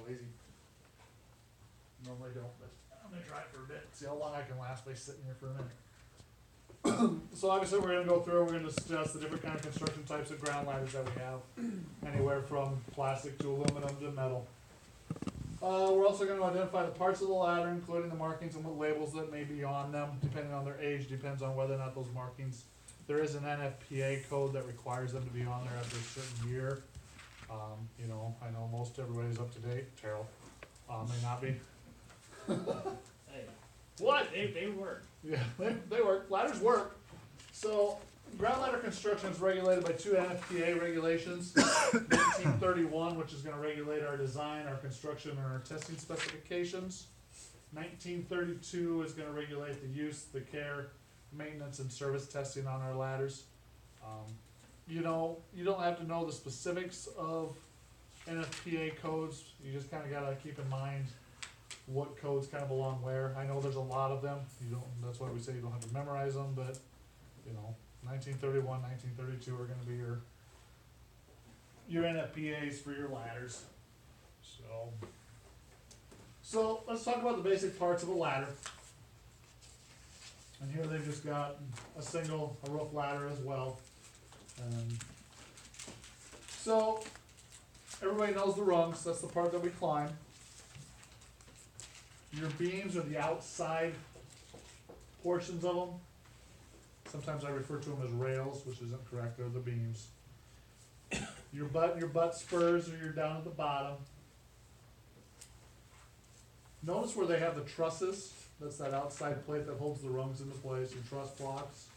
lazy. Normally don't, but I'm gonna try it for a bit, see how long I can last by sitting here for a minute. So obviously, we're gonna go through, we're gonna discuss the different kind of construction types of ground ladders that we have. Anywhere from plastic to aluminum to metal. We're also gonna identify the parts of the ladder, including the markings and what labels that may be on them, depending on their age, depends on whether or not those markings. There is an NFPA code that requires them to be on there after a certain year. You know, I know most everybody's up to date, Terrell, may not be. Hey, What? they work. Yeah, they work, ladders work. So, ground ladder construction is regulated by two NFPA regulations. 1931, which is gonna regulate our design, our construction, and our testing specifications. 1932 is gonna regulate the use, the care, maintenance, and service testing on our ladders. You know, you don't have to know the specifics of NFPA codes, you just kinda gotta keep in mind what codes kind of belong where. I know there's a lot of them, you don't, that's why we say you don't have to memorize them, but, you know, 1931, 1932 are gonna be your NFPAs for your ladders. So let's talk about the basic parts of a ladder. And here they've just got a roof ladder as well. So, everybody knows the rungs, that's the part that we climb. Your beams are the outside portions of them. Sometimes I refer to them as rails, which isn't correct, they're the beams. Your butt spurs are down at the bottom. Notice where they have the trusses, that's that outside plate that holds the rungs into place, your truss blocks.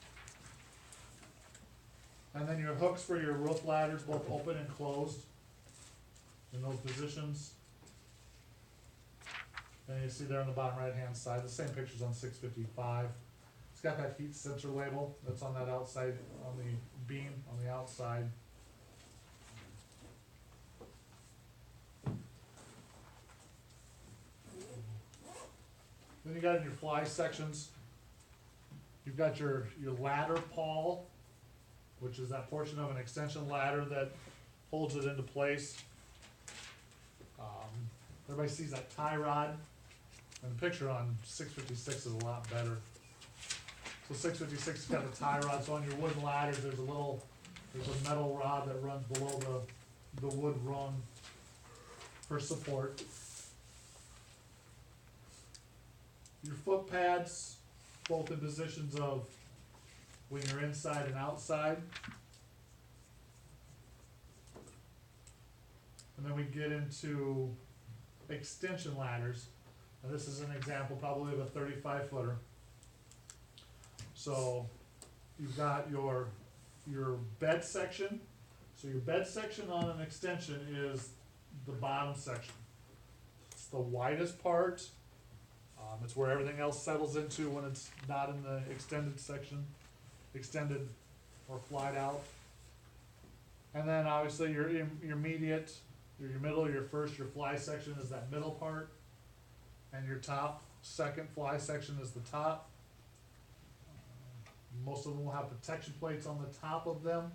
And then your hooks for your roof ladders, both open and closed in those positions. And you see there on the bottom right hand side, the same picture's on 655. It's got that heat sensor label that's on that outside, on the beam, on the outside. Then you got in your fly sections, you've got your ladder pawl, which is that portion of an extension ladder that holds it into place. Everybody sees that tie rod, and the picture on 656 is a lot better. So 656 has got a tie rod, so on your wooden ladders, there's a metal rod that runs below the wood rung for support. Your foot pads, both in positions of when you're inside and outside. And then we get into extension ladders. Now this is an example probably of a 35 footer. So you've got your bed section. So your bed section on an extension is the bottom section. It's the widest part. It's where everything else settles into when it's not in the extended section, extended or flied out. And then obviously your immediate, your middle, your first, your fly section is that middle part. And your top, second fly section is the top. Most of them will have protection plates on the top of them,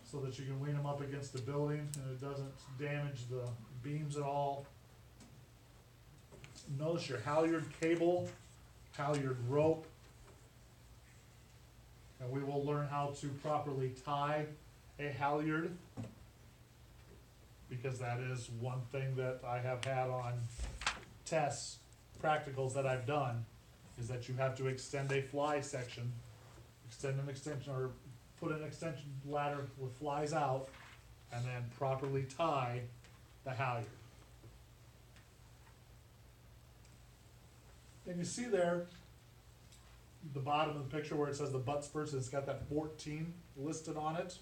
so that you can lean them up against the building and it doesn't damage the beams at all. Notice your halyard cable, halyard rope, and we will learn how to properly tie a halyard, because that is one thing that I have had on tests, practicals that I've done, is that you have to extend a fly section, extend an extension, or put an extension ladder with flies out, and then properly tie the halyard. And you see there, the bottom of the picture where it says the butt spurs, it's got that 14 listed on it.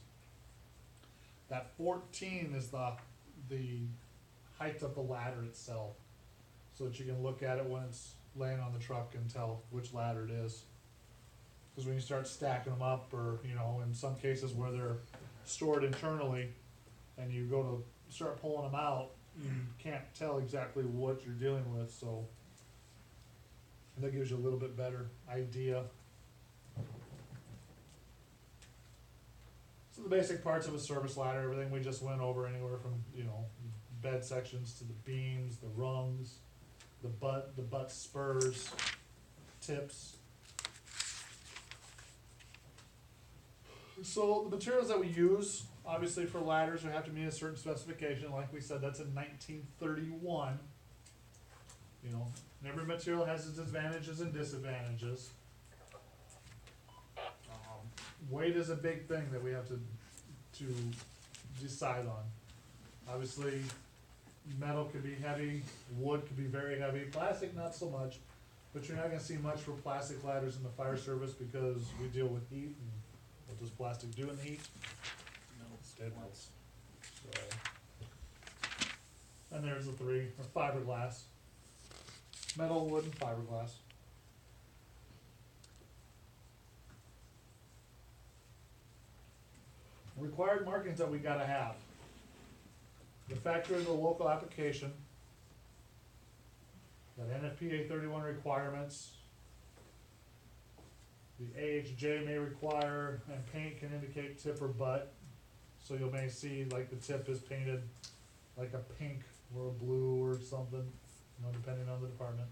That 14 is the height of the ladder itself, so that you can look at it when it's laying on the truck and tell which ladder it is. Because when you start stacking them up, or you know, in some cases where they're stored internally, and you go to start pulling them out, you can't tell exactly what you're dealing with. So that gives you a little bit better idea. So the basic parts of a service ladder, everything we just went over, anywhere from, bed sections to the beams, the rungs, the butt spurs, tips. So the materials that we use, obviously for ladders, we have to meet a certain specification. Like we said, that's in 1931. And every material has its advantages and disadvantages. Weight is a big thing that we have to decide on. Obviously, metal could be heavy, wood could be very heavy, plastic not so much. But you're not gonna see much for plastic ladders in the fire service because we deal with heat, and what does plastic do in the heat? Melts. Dead melts. So, and there's the three, or fiberglass. Metal, wood, and fiberglass. Required markings that we gotta have. The factory of the local application. That NFPA 31 requirements. The AHJ may require, and paint can indicate tip or butt. So you may see like the tip is painted like a pink or a blue or something, depending on the department.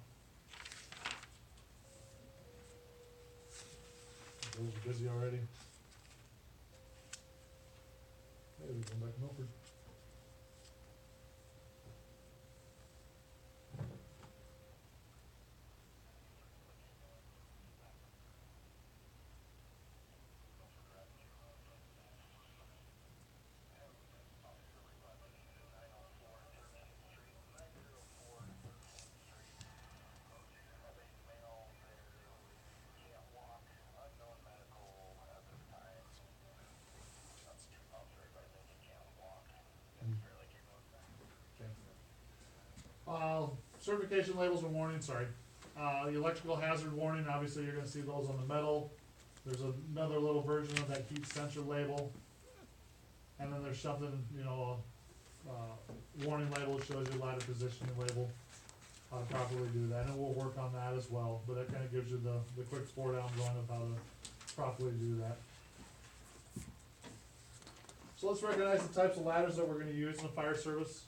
Those are busy already. Hey, we're going back to Milford. Certification labels and warnings, sorry. The electrical hazard warning, obviously you're gonna see those on the metal. There's another little version of that heat sensor label. And then there's something, warning label shows you ladder positioning label, how to properly do that, and we'll work on that as well. But that kinda gives you the quick 4-down run of how to properly do that. So let's recognize the types of ladders that we're gonna use in the fire service.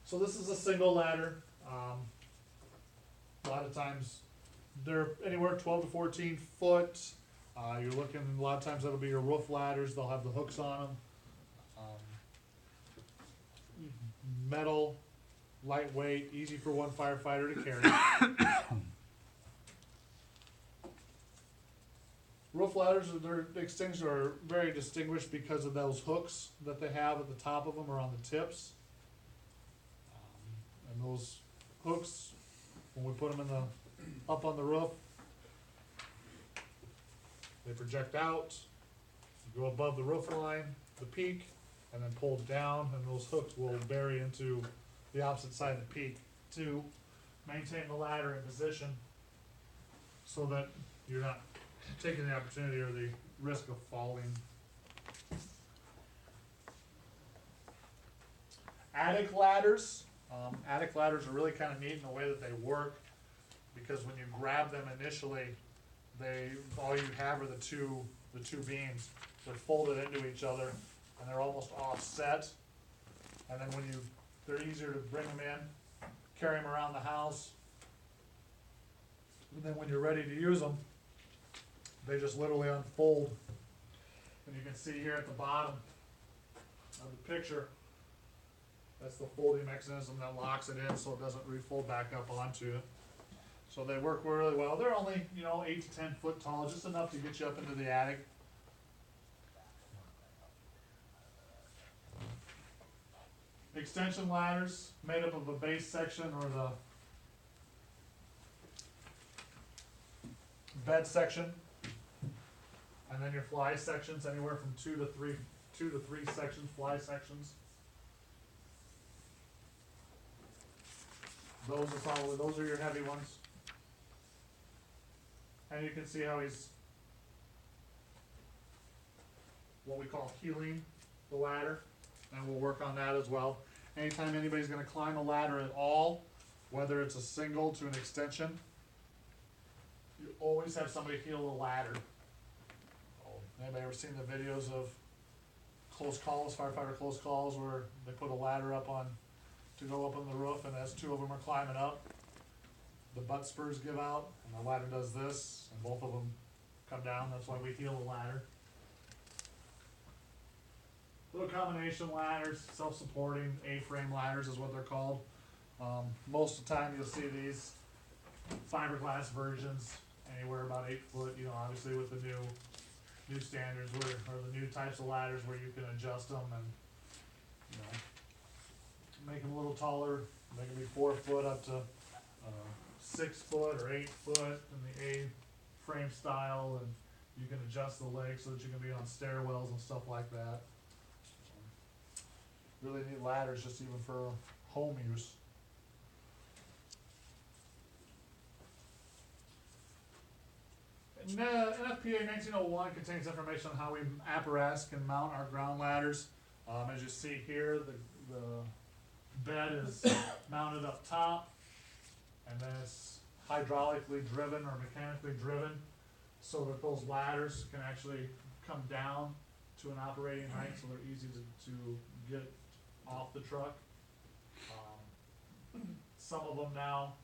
So this is a single ladder. A lot of times they're anywhere 12 to 14 foot. You're looking, a lot of times that'll be your roof ladders. They'll have the hooks on them. Metal, lightweight, easy for one firefighter to carry. Roof ladders, their extensions are very distinguished because of those hooks that they have at the top of them or on the tips. And those hooks, when we put them up on the roof, they project out, go above the roof line, the peak, and then pull down, and those hooks will bury into the opposite side of the peak to maintain the ladder in position so that you're not taking the opportunity or the risk of falling. Attic ladders. Attic ladders are really kind of neat in the way that they work, because when you grab them initially, all you have are the two beams. They're folded into each other, and they're almost offset. And then they're easier to bring them in, carry them around the house. And then when you're ready to use them, they just literally unfold. And you can see here at the bottom of the picture, that's the folding mechanism that locks it in so it doesn't refold back up onto it. So they work really well. They're only, 8 to 10 foot tall, just enough to get you up into the attic. Extension ladders made up of a base section or the bed section, and then your fly sections, anywhere from two to three sections, fly sections. Those are your heavy ones. And you can see how he's what we call heeling the ladder, and we'll work on that as well. Anytime anybody's gonna climb a ladder at all, whether it's a single to an extension, you always have somebody heel the ladder. Anybody ever seen the videos of close calls, firefighter close calls, where they put a ladder up on, to go up on the roof, and as two of them are climbing up, the butt spurs give out, and the ladder does this, and both of them come down. That's why we heal the ladder. Little combination ladders, self-supporting A-frame ladders is what they're called. Most of the time you'll see these fiberglass versions anywhere about 8 foot, you know, obviously with the new standards or the new types of ladders where you can adjust them and, you know, make them a little taller. They can be 4 foot up to 6 foot or 8 foot in the A-frame style, and you can adjust the legs so that you can be on stairwells and stuff like that. Really neat ladders just even for home use. NFPA 1901 contains information on how we apparatus can mount our ground ladders. As you see here, the bed is mounted up top, and then it's hydraulically driven or mechanically driven, so that those ladders can actually come down to an operating height, so they're easy to get off the truck. Some of them now,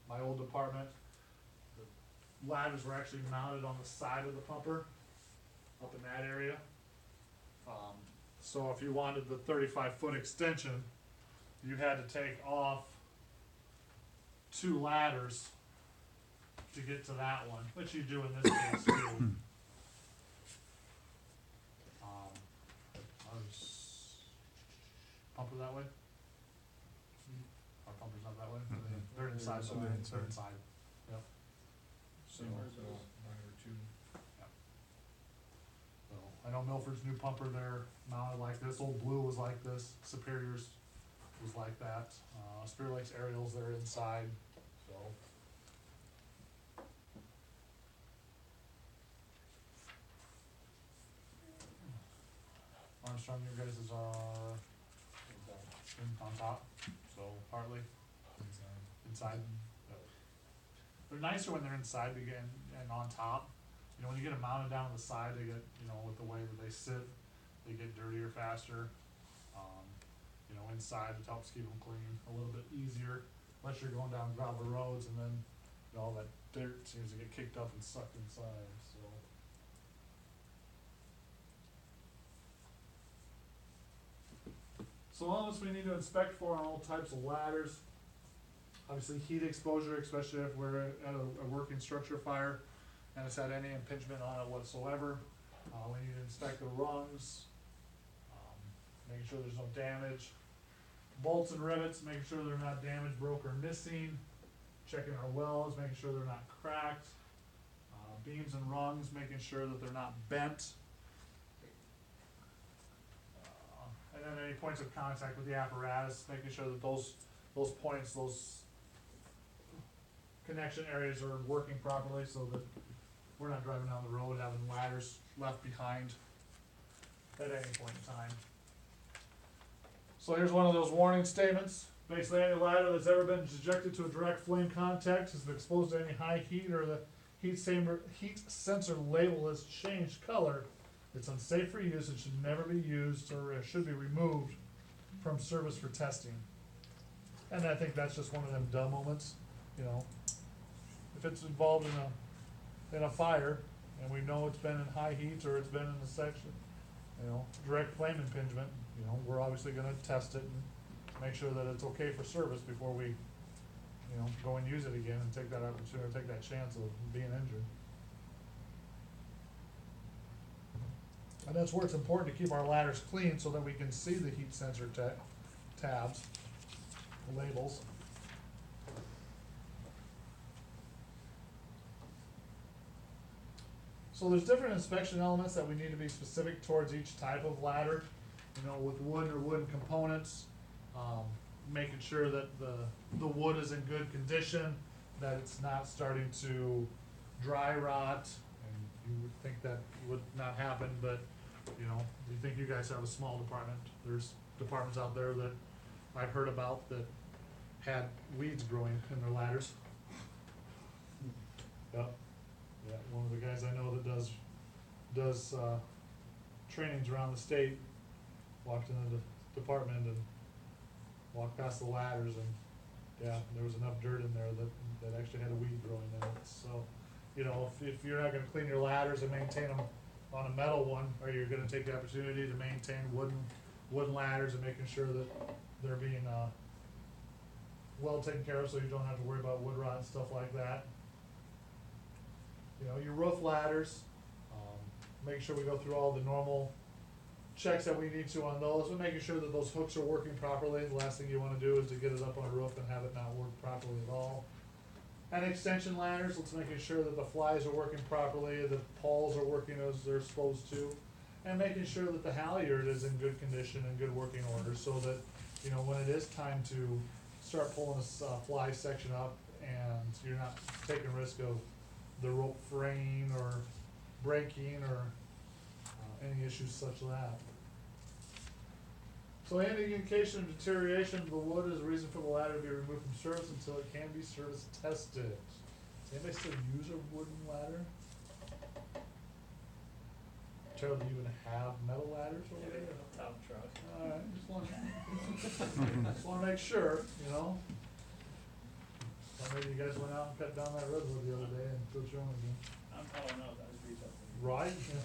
my old department, the ladders were actually mounted on the side of the pumper, up in that area. So if you wanted the 35-foot extension, you had to take off 2 ladders to get to that one, which you do in this case too. Pumper that way? Our pumper's not that way? They're inside, so they're inside. Yep. So, so, I know Milford's new pumper, they're mounted like this. Old Blue was like this. Superior's was like that. Spirit Lakes Aerials, they're inside, so. Armstrong, your guys' are on top, so partly inside. Yep. They're nicer when they're inside again and on top. You know, when you get them mounted down on the side, they get, you know, with the way that they sit, they get dirtier faster. You know, inside it helps keep them clean a little bit easier, unless you're going down gravel roads and then, you know, all that dirt seems to get kicked up and sucked inside, so. So elements we need to inspect for on all types of ladders. Obviously heat exposure, especially if we're at a working structure fire and it's had any impingement on it whatsoever. We need to inspect the rungs, making sure there's no damage. Bolts and rivets, making sure they're not damaged, broke, or missing. Checking our welds, making sure they're not cracked. Beams and rungs, making sure that they're not bent. And then any points of contact with the apparatus, making sure that those points, those connection areas are working properly, so that we're not driving down the road having ladders left behind at any point in time. So here's one of those warning statements. Basically, any ladder that's ever been subjected to a direct flame contact has been exposed to any high heat, or the heat sensor label has changed color. It's unsafe for use and should never be used, or should be removed from service for testing. And I think that's just one of them dumb moments, you know. If it's involved in a fire, and we know it's been in high heat, or it's been in a section, you know, direct flame impingement, you know, we're obviously gonna test it and make sure that it's okay for service before we, you know, go and use it again and take that opportunity, take that chance of being injured. And that's where it's important to keep our ladders clean so that we can see the heat sensor tabs, the labels. So there's different inspection elements that we need to be specific towards each type of ladder. You know, with wood or wooden components, making sure that the wood is in good condition, that it's not starting to dry rot, and you would think that would not happen, but you know, you think you guys have a small department. There's departments out there that I've heard about that had weeds growing in their ladders. Yep. Yeah, one of the guys I know that does does, trainings around the state, walked into the department and walked past the ladders and, yeah, there was enough dirt in there that actually had a weed growing in it, so, you know, if you're not gonna clean your ladders and maintain them on a metal one, or you're gonna take the opportunity to maintain wooden ladders and making sure that they're being, well taken care of, so you don't have to worry about wood rot and stuff like that. You know, your roof ladders, make sure we go through all the normal checks that we need to on those, but making sure that those hooks are working properly. The last thing you wanna do is to get it up on a roof and have it not work properly at all. And extension ladders, let's making sure that the flies are working properly, the pawls are working as they're supposed to, and making sure that the halyard is in good condition and good working order, so that, you know, when it is time to start pulling this, fly section up, and you're not taking risk of the rope fraying or breaking or, any issues such as that. So any indication of deterioration of the wood is a reason for the ladder to be removed from service until it can be service tested. Does anybody still use a wooden ladder? Terrell, do you even have metal ladders over Yeah, there? Town truck. Alright, just wanna make sure, you know? Or maybe you guys went out and cut down that redwood the other day and built your own again. I'm calling out, that was reach up. Right? Yeah.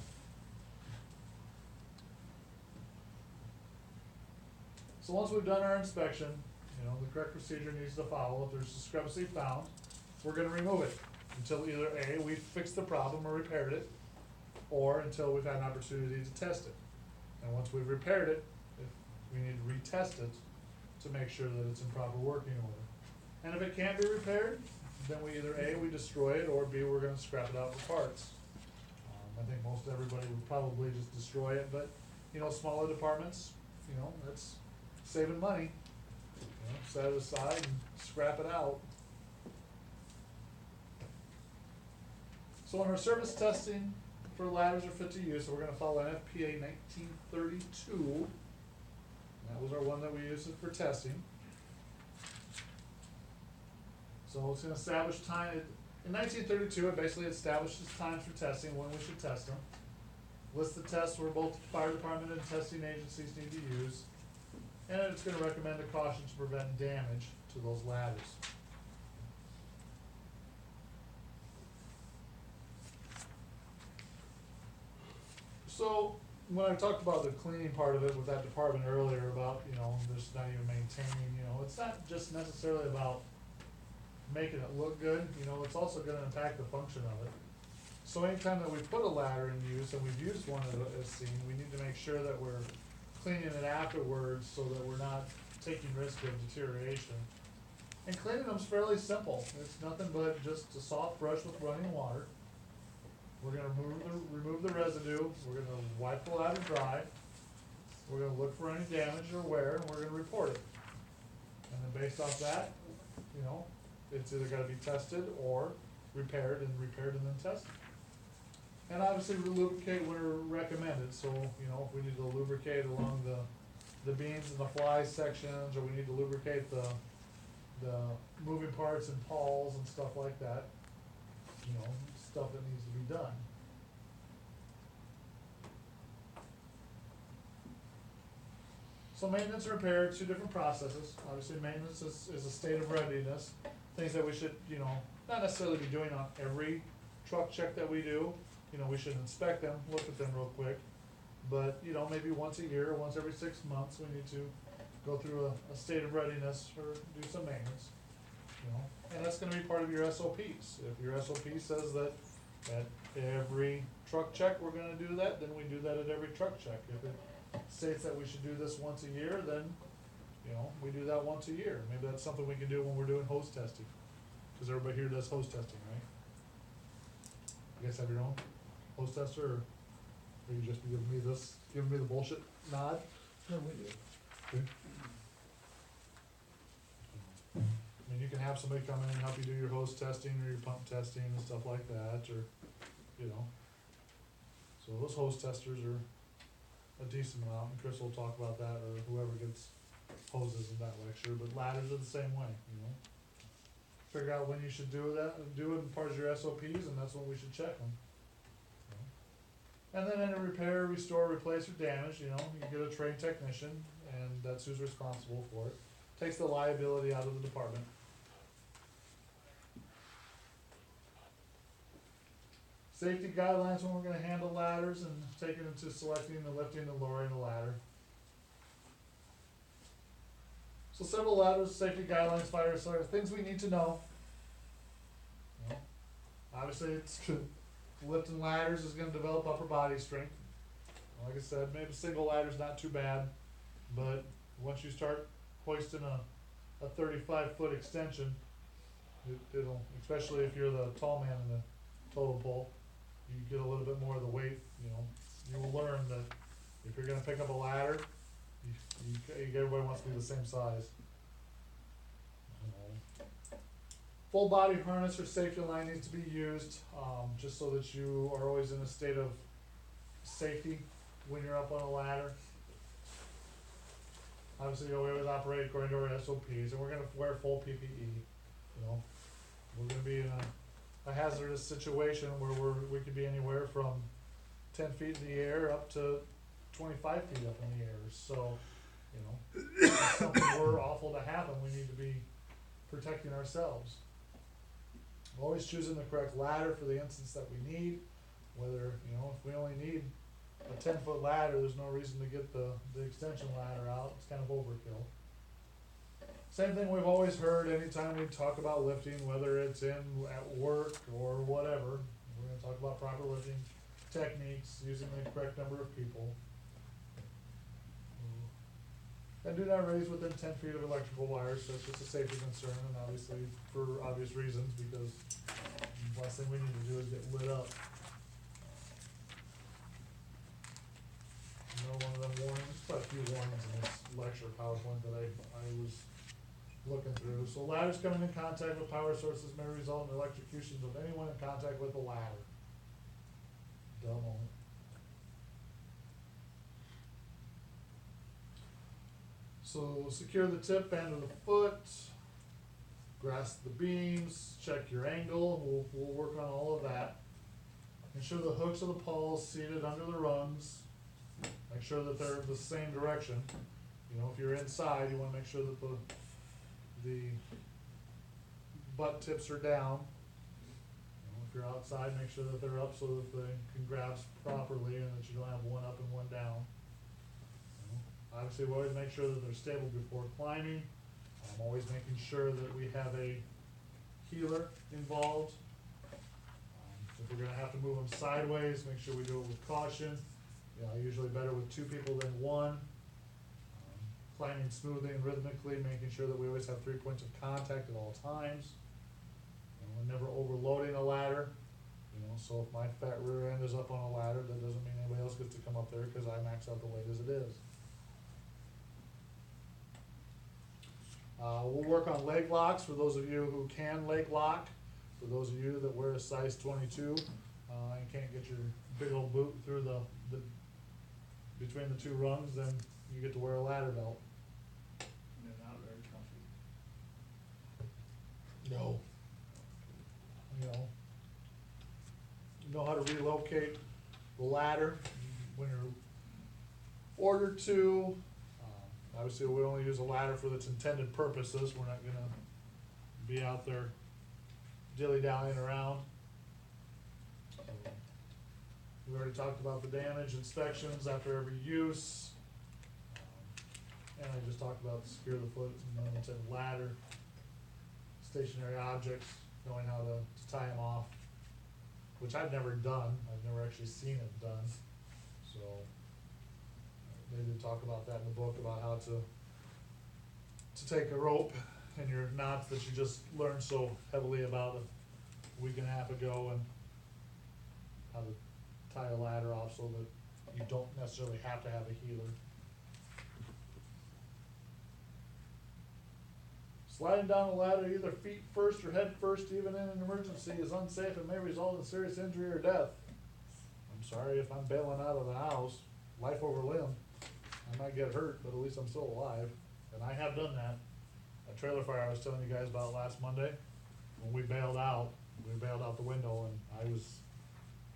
So once we've done our inspection, you know, the correct procedure needs to follow. If there's discrepancy found, we're gonna remove it until either A, we fixed the problem or repaired it, or until we've had an opportunity to test it. And once we've repaired it, if we need to retest it to make sure that it's in proper working order. And if it can't be repaired, then we either A, we destroy it, or B, we're gonna scrap it out for parts. I think most everybody would probably just destroy it, but, you know, smaller departments, you know, that's saving money. You know, set it aside and scrap it out. So in our service testing for ladders are fit to use, so we're gonna follow NFPA 1932. That was our one that we used for testing. So it's gonna establish time, in 1932, it basically establishes times for testing, when we should test them. Lists the tests where both the fire department and testing agencies need to use. And it's gonna recommend a caution to prevent damage to those ladders. So, when I talked about the cleaning part of it with that department earlier about, you know, just not even maintaining, you know, it's not just necessarily about making it look good, you know, it's also gonna impact the function of it. So anytime that we put a ladder in use, and we've used one as seen, we need to make sure that we're cleaning it afterwards so that we're not taking risk of deterioration. And cleaning them's fairly simple, it's nothing but just a soft brush with running water. We're gonna remove the residue, we're gonna wipe the ladder dry, we're gonna look for any damage or wear, and we're gonna report it. And then based off that, you know, it's either gotta be tested or repaired and then tested. And obviously lubricate where recommended, so, you know, if we need to lubricate along the beams and the fly sections, or we need to lubricate the moving parts and pawls and stuff like that, you know, stuff that needs to be done. So maintenance and repair are two different processes. Obviously, maintenance is a state of readiness, things that we should, you know, not necessarily be doing on every truck check that we do. You know, we should inspect them, look at them real quick, but, you know, maybe once a year, once every 6 months, we need to go through a state of readiness or do some maintenance, you know, and that's gonna be part of your SOPs. If your SOP says that at every truck check, we're gonna do that, then we do that at every truck check. If it states that we should do this once a year, then, you know, we do that once a year. Maybe that's something we can do when we're doing hose testing, cause everybody here does hose testing, right? You guys have your own hose tester, or you just be giving me the bullshit nod? No, we do. Okay. I mean, you can have somebody come in and help you do your hose testing or your pump testing and stuff like that, or, you know. So those hose testers are a decent amount, and Chris will talk about that, or whoever gets hoses in that lecture, but ladders are the same way, you know. Figure out when you should do that, do it in part of your SOPs, and that's when we should check them. And then any repair, restore, replace, or damage, you know, you get a trained technician, and that's who's responsible for it. Takes the liability out of the department. Safety guidelines when we're gonna handle ladders and taking into selecting and lifting and lowering the ladder. So several ladders, safety guidelines, fire, sort of things we need to know. You know, obviously, it's lifting ladders is gonna develop upper body strength. Like I said, maybe a single ladder's not too bad, but once you start hoisting a 35-foot extension, it'll, especially if you're the tall man in the totem pole, you get a little bit more of the weight, you know. You will learn that if you're gonna pick up a ladder, everybody wants to be the same size. Full body harness or safety line needs to be used, just so that you are always in a state of safety when you're up on a ladder. Obviously, we always operate according to our SOPs, and we're gonna wear full PPE, you know. We're gonna be in a hazardous situation where we could be anywhere from 10 feet in the air up to 25 feet up in the air, so, you know, if something were awful to happen, we need to be protecting ourselves. Always choosing the correct ladder for the instance that we need, whether, you know, if we only need a 10-foot ladder, there's no reason to get the extension ladder out, it's kind of overkill. Same thing we've always heard anytime we talk about lifting, whether it's at work or whatever, we're gonna talk about proper lifting techniques, using the correct number of people. And do not raise within 10 feet of electrical wires, that's just a safety concern, and obviously for obvious reasons, because the last thing we need to do is get lit up. One of them warnings, quite a few warnings in this lecture PowerPoint that I was looking through. So ladders coming in contact with power sources may result in electrocutions of anyone in contact with the ladder. Dumb moment. So secure the tip end of the foot, grasp the beams, check your angle, we'll work on all of that. Ensure the hooks of the pawls seated under the rungs. Make sure that they're the same direction. You know, if you're inside, you wanna make sure that the butt tips are down. You know, if you're outside, make sure that they're up so that they can grasp properly and that you don't have one up and one down. You know, obviously, we always make sure that they're stable before climbing. I'm always making sure that we have a healer involved. If we're gonna have to move them sideways, make sure we do it with caution. You know, usually better with 2 people than 1. Climbing smoothly and rhythmically, making sure that we always have 3 points of contact at all times. And we're never overloading a ladder. You know, so if my fat rear end is up on a ladder, that doesn't mean anybody else gets to come up there because I max out the weight as it is. We'll work on leg locks for those of you who can leg lock. For those of you that wear a size 22 and can't get your big old boot through the between the 2 rungs, then you get to wear a ladder belt. And they're not very comfy. No. You know how to relocate the ladder when you're ordered to. Obviously, we only use a ladder for its intended purposes. We're not gonna be out there dilly-dallying around. We already talked about the damage inspections after every use. And I just talked about secure the foot and then the ladder, stationary objects, knowing how to tie them off, which I've never done. I've never actually seen it done. So they did talk about that in the book about how to take a rope and your knots that you just learned so heavily about a week and a half ago, and how to tie a ladder off so that you don't necessarily have to have a healer. Sliding down a ladder either feet first or head first, even in an emergency, is unsafe and may result in serious injury or death. I'm sorry if I'm bailing out of the house, life over limb. I might get hurt, but at least I'm still alive, and I have done that. A trailer fire I was telling you guys about last Monday, when we bailed out the window and I was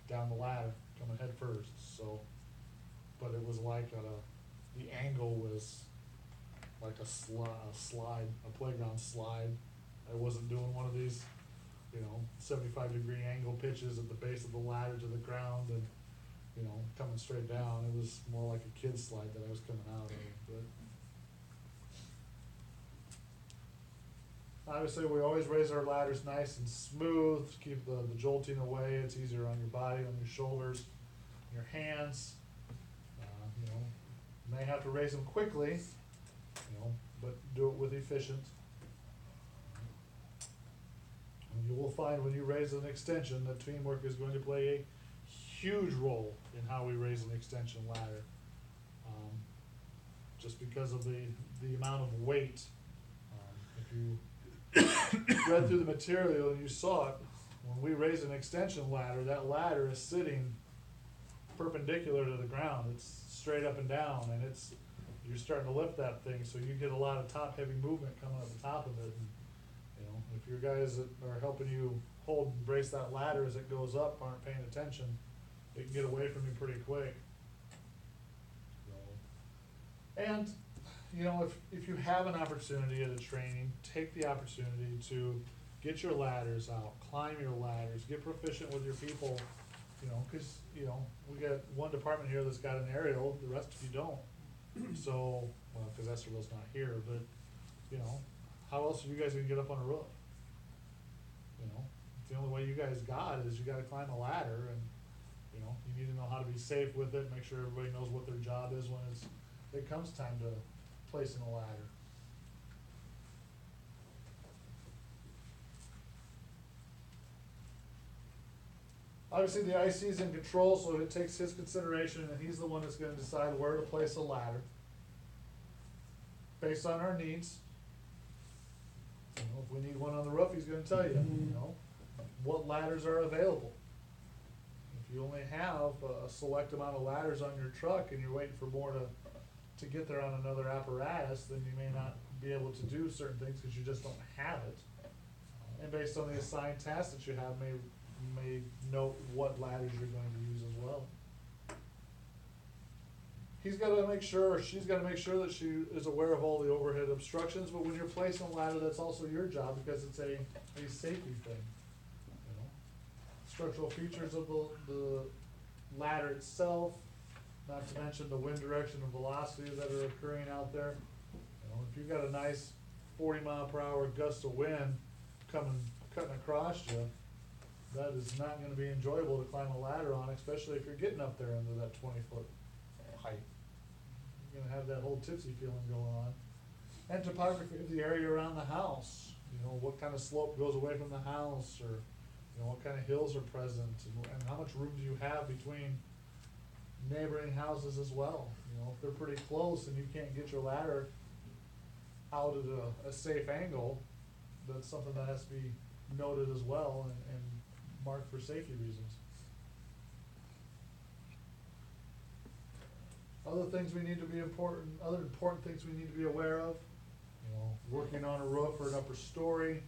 down the ladder, coming head first, so. But it was like the angle was like a slide, a playground slide. I wasn't doing one of these, 75-degree angle pitches at the base of the ladder to the ground and, coming straight down. It was more like a kid's slide that I was coming out of, but. Obviously, we always raise our ladders nice and smooth, keep the jolting away. It's easier on your body, on your shoulders, your hands. You may have to raise them quickly, but do it with efficient. And you will find when you raise an extension that teamwork is going to play a huge role in how we raise an extension ladder. Just because of the amount of weight. If you read through the material and you saw it, when we raise an extension ladder, that ladder is sitting perpendicular to the ground. It's straight up and down, and you're starting to lift that thing, so you get a lot of top heavy movement coming up the top of it. And, if your guys that are helping you hold and brace that ladder as it goes up aren't paying attention, it can get away from you pretty quick. So, and if you have an opportunity at a training, take the opportunity to get your ladders out, climb your ladders, get proficient with your people, cause, we got one department here that's got an aerial, the rest of you don't. So, well, cause Estherville's not here, but, how else are you guys gonna get up on a roof? The only way you guys got is you gotta climb a ladder and, you need to know how to be safe with it, make sure everybody knows what their job is when it comes time to placing a ladder. Obviously, the IC is in control, so it takes his consideration, and he's the one that's gonna decide where to place a ladder. Based on our needs. If we need one on the roof, he's gonna tell you, what ladders are available. If you only have a select amount of ladders on your truck and you're waiting for more to get there on another apparatus, then you may not be able to do certain things because you just don't have it. And based on the assigned tasks that you have, may note what ladders you're going to use as well. He's gotta make sure, or she's gotta make sure that she is aware of all the overhead obstructions, but when you're placing a ladder, that's also your job because it's a safety thing. Structural features of the ladder itself, not to mention the wind direction and velocity that are occurring out there. If you've got a nice 40-mile-per-hour gust of wind cutting across you, that is not gonna be enjoyable to climb a ladder on, especially if you're getting up there into that 20-foot height. You're gonna have that whole tipsy feeling going on. And topography of the area around the house, what kind of slope goes away from the house, or what kind of hills are present, and how much room do you have between neighboring houses as well. If they're pretty close and you can't get your ladder out at a safe angle, that's something that has to be noted as well and marked for safety reasons. Other things other important things we need to be aware of, working on a roof or an upper story.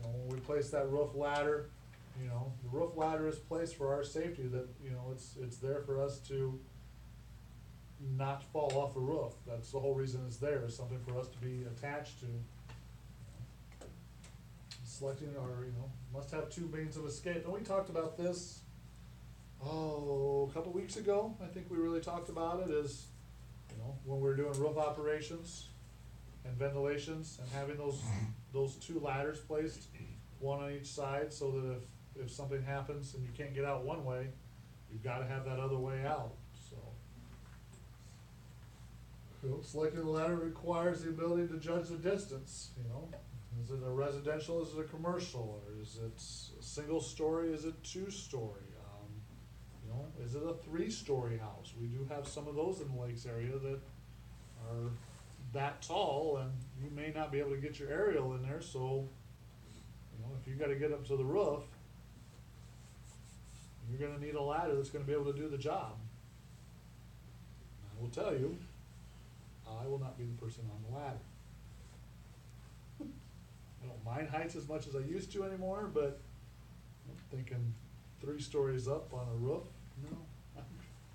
When we place that roof ladder, the roof ladder is placed for our safety, that, it's there for us to not fall off the roof. That's the whole reason it's there, is something for us to be attached to. Selecting our, must have two means of escape. And we talked about this, a couple weeks ago. I think we really talked about it, is, when we're doing roof operations and ventilations and having those two ladders placed, one on each side, so that if something happens and you can't get out one way, you've gotta have that other way out, so. Selecting the ladder requires the ability to judge the distance, Is it a residential, is it a commercial, or is it a single story, is it 2-story? Is it a 3-story house? We do have some of those in the Lakes area that are that tall, and you may not be able to get your aerial in there, so, if you gotta get up to the roof, you're gonna need a ladder that's gonna be able to do the job. I will tell you, I will not be the person on the ladder. I don't mind heights as much as I used to anymore, but I'm thinking 3 stories up on a roof, no,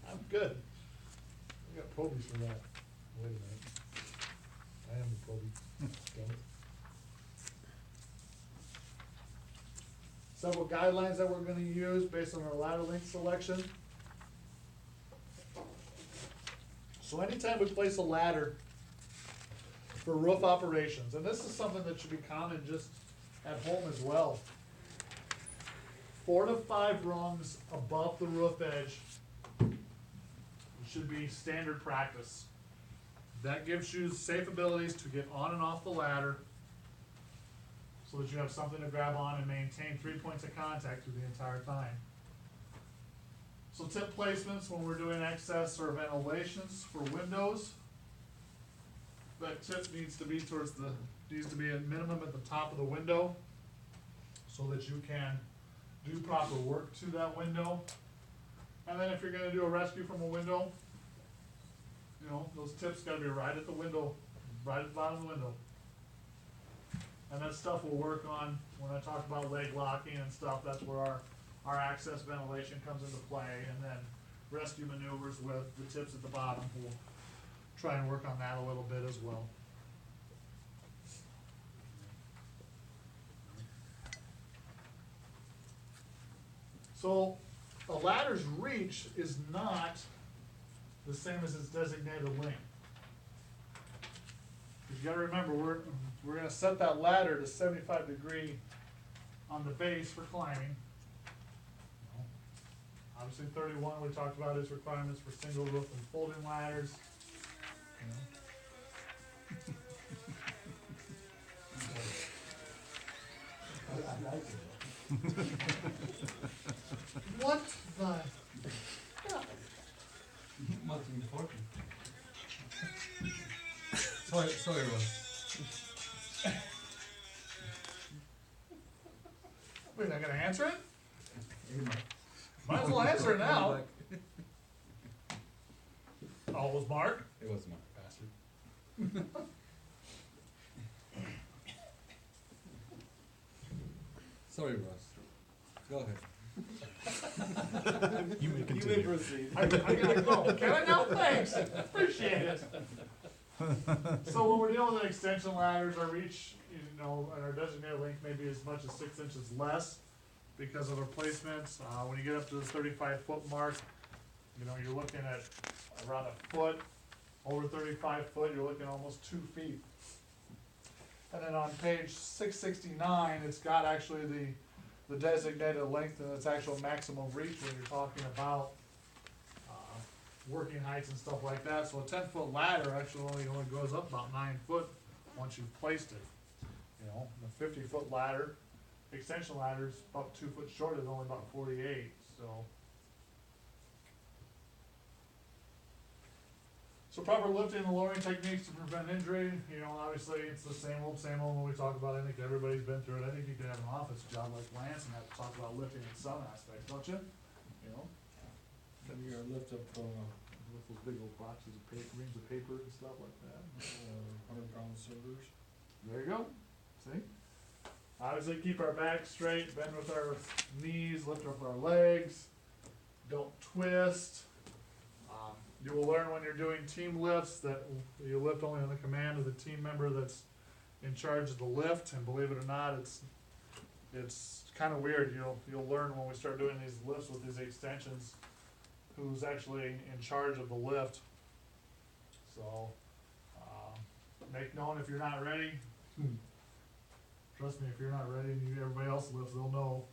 I'm good. I got Probies for that. Wait a minute. I am the Probie. Damn it. Several guidelines that we're gonna use based on our ladder length selection. So anytime we place a ladder for roof operations, and this is something that should be common just at home as well. 4 to 5 rungs above the roof edge should be standard practice. That gives you safe abilities to get on and off the ladder so that you have something to grab on and maintain 3 points of contact through the entire time. So tip placements when we're doing access or ventilations for windows. That tip needs to be a minimum at the top of the window so that you can do proper work to that window. And then if you're gonna do a rescue from a window, you know, those tips gotta be right at the window, right at the bottom of the window. And that stuff we'll work on when I talk about leg locking and stuff. That's where our access ventilation comes into play, and then rescue maneuvers with the tips at the bottom. We'll try and work on that a little bit as well. So a ladder's reach is not the same as its designated length. You gotta remember, we're gonna set that ladder to 75 on the base for climbing. Obviously 31, we talked about its requirements for single roof and folding ladders. What the? Martin talking. Sorry, Ross. Wait, not gonna answer it? Might as well answer it now. Oh, it was Mark? It was Mark, bastard. Sorry, Ross. Go ahead. You may You may continue. proceed. I gotta go. Can I now? Thanks. Appreciate it. So when we're dealing with extension ladders, our reach, you know, and our designated length may be as much as 6 inches less because of our placements. When you get up to the 35-foot mark, you know, you're looking at around a foot. Over 35 foot, you're looking almost 2 feet. And then on page 669, it's got actually the designated length and its actual maximum reach when you're talking about working heights and stuff like that. So a 10-foot ladder actually only goes up about 9 foot once you've placed it. You know, the 50-foot ladder, extension ladder's about 2 foot short, is only about 48, so. So proper lifting and lowering techniques to prevent injury, you know, obviously it's the same old when we talk about it. I think everybody's been through it. I think you could have an office job like Lance and have to talk about lifting in some aspects, don't you? You know? Then you gotta lift up, With those big old boxes of paper, reams of paper and stuff like that. 100-pound servers. There you go, see? Obviously keep our back straight, bend with our knees, lift up our legs, don't twist. You will learn when you're doing team lifts that you lift only on the command of the team member that's in charge of the lift, and believe it or not, it's kinda weird. You'll learn when we start doing these lifts with these extensions, who's actually in charge of the lift. So, make known if you're not ready. Trust me, if you're not ready and everybody else lifts, they'll know.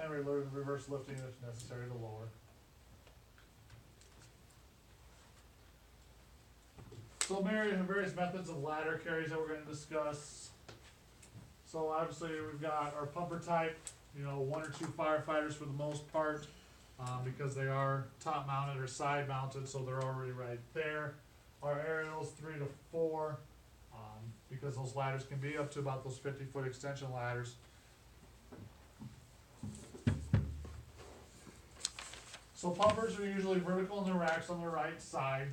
And reverse lifting if necessary to lower. So various methods of ladder carries that we're gonna discuss. So obviously we've got our pumper type, you know, 1 or 2 firefighters for the most part, because they are top mounted or side mounted, so they're already right there. Our aerials 3 to 4, because those ladders can be up to about those 50-foot extension ladders. So pumpers are usually vertical in the racks on the right side,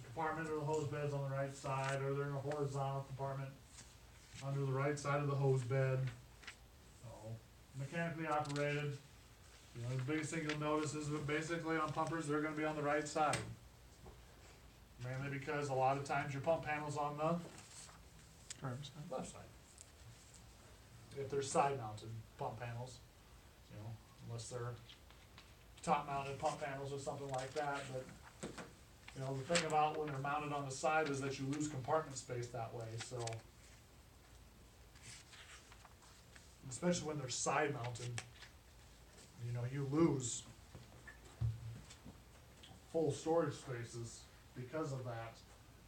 compartment or the hose beds on the right side, or they're in a horizontal compartment onto the right side of the hose bed. So, mechanically operated. You know, the biggest thing you'll notice is that basically on pumpers, they're gonna be on the right side. Mainly because a lot of times your pump panel's on the left side. If they're side mounted pump panels, you know, unless they're top mounted pump panels or something like that, but, you know, the thing about when they're mounted on the side is that you lose compartment space that way, so. Especially when they're side mounted, you know, you lose full storage spaces because of that.